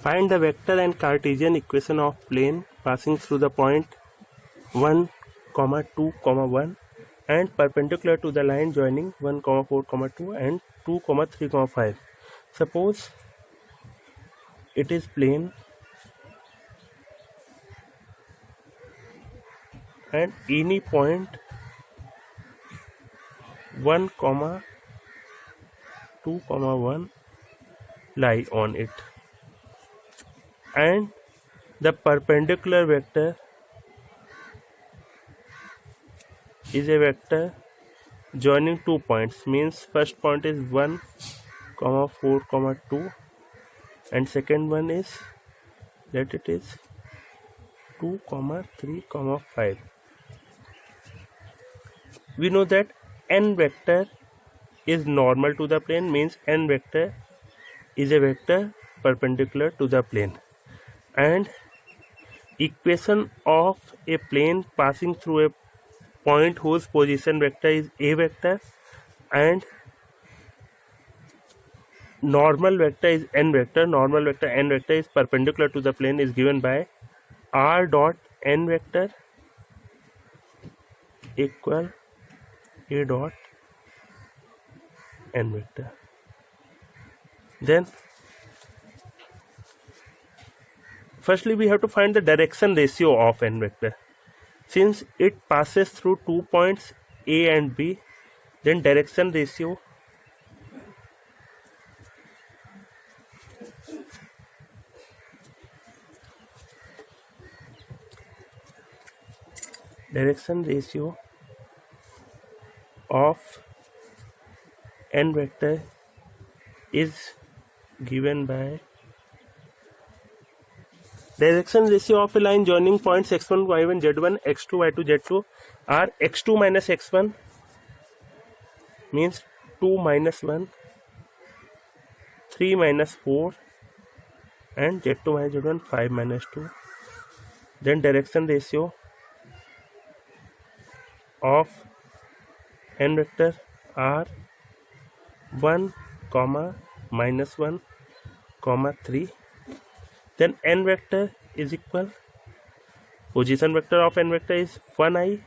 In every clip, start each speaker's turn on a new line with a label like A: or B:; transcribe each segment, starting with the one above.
A: Find the vector and Cartesian equation of plane passing through the point 1, 2, 1 and perpendicular to the line joining 1, 4, 2 and 2, 3, 5. Suppose it is plane and any point 1, 2, 1 lie on it, and the perpendicular vector is a vector joining 2 points, means first point is 1, 4, 2 and second one is, that it is 2, 3, 5. We know that n vector is normal to the plane, means n vector is a vector perpendicular to the plane, and equation of a plane passing through a point whose position vector is a vector and normal vector is n vector. Normal vector n vector is perpendicular to the plane is given by r dot n vector equal a dot n vector. Then firstly we have to find the direction ratio of n vector. Since it passes through 2 points A and B, then direction ratio of n vector is given by direction ratio of a line joining points x1, y1, z1, x2, y2, z2 are x2 minus x1 means 2 minus 1, 3 minus 4 and z2 minus z1 5 minus 2. Then direction ratio of n vector are 1, minus 1, 3. Then n vector is equal, position vector of n vector is 1i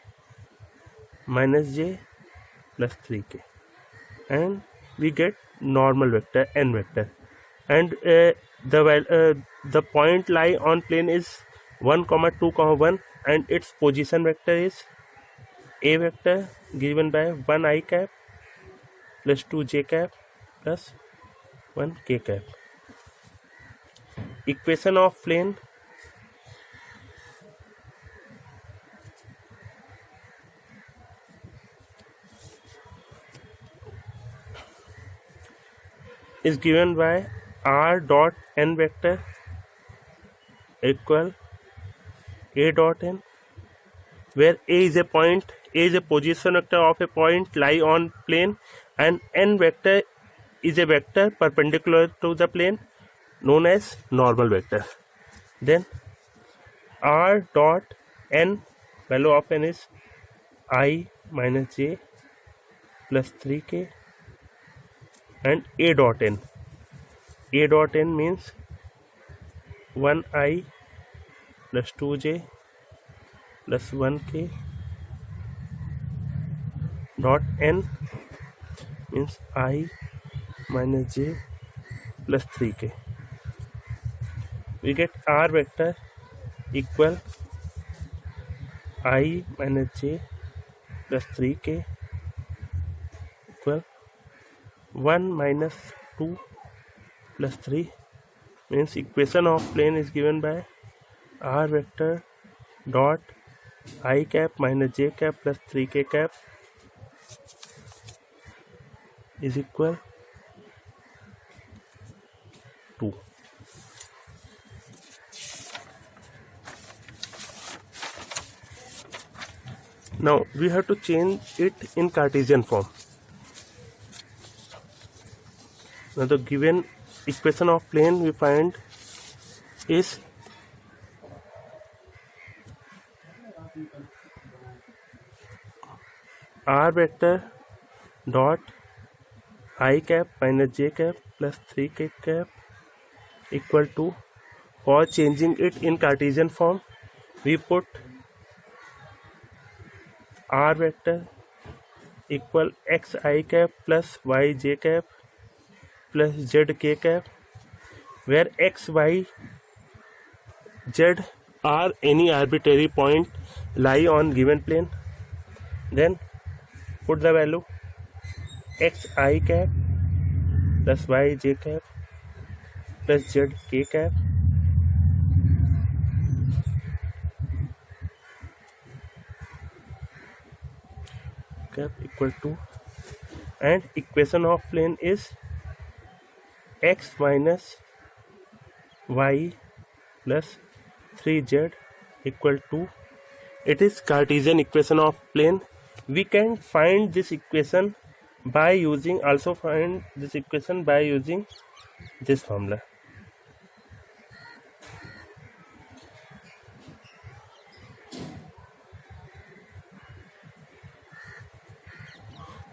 A: minus j plus 3k, and we get normal vector n vector, and the point lie on plane is 1, 2, 1 and its position vector is a vector given by 1 I cap plus 2 j cap plus 1 k cap. Equation of plane is given by r dot n vector equal a dot n, where a is a point, a is a position vector of a point lie on plane, and n vector is a vector perpendicular to the plane known as normal vector. Then r dot n, value of n is I minus j plus 3k, and a dot n. A dot n means 1i plus 2j plus 1k dot n means I minus j plus 3k. We get r vector equal I minus j plus 3k equal 1 minus 2 plus 3, means equation of plane is given by r vector dot I cap minus j cap plus 3k cap is equal to 2. Now we have to change it in Cartesian form. Now the given equation of plane we find is r vector dot I cap minus j cap plus 3k cap equal to For changing it in Cartesian form, we put r vector equal xi cap plus yj cap plus zk cap, where x, y, z are any arbitrary point lie on given plane. Then put the value xi cap plus yj cap plus zk cap equal to, and equation of plane is x minus y plus 3z equal to, it is Cartesian equation of plane. We can find this equation by using this formula.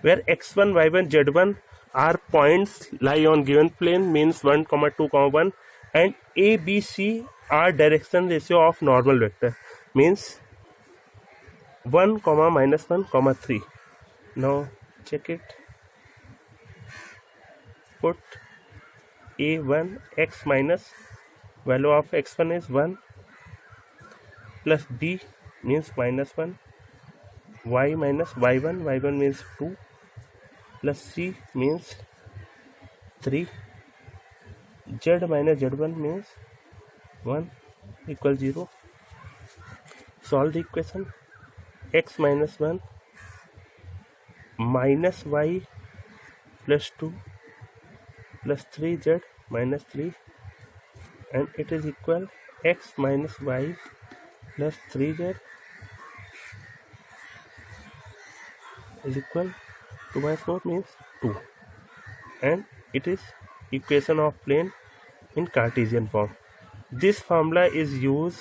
A: Where x1, y1, z1 are points lie on given plane, means 1, 2, 1, and a, b, c are direction ratio of normal vector, means 1, minus 1, 3. Now check it. Put a1 x minus value of x1 is 1 plus b means minus 1, y minus y1 means 2 plus c means 3, z minus z1 means 1 equal 0. Solve the equation. X minus 1 minus y plus 2 plus 3z minus 3, and it is equal x minus y plus 3z is equal 2 by 4 means 2, and it is equation of plane in Cartesian form. This formula is used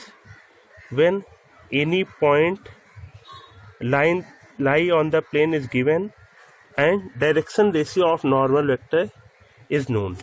A: when any point lie on the plane is given and direction ratio of normal vector is known.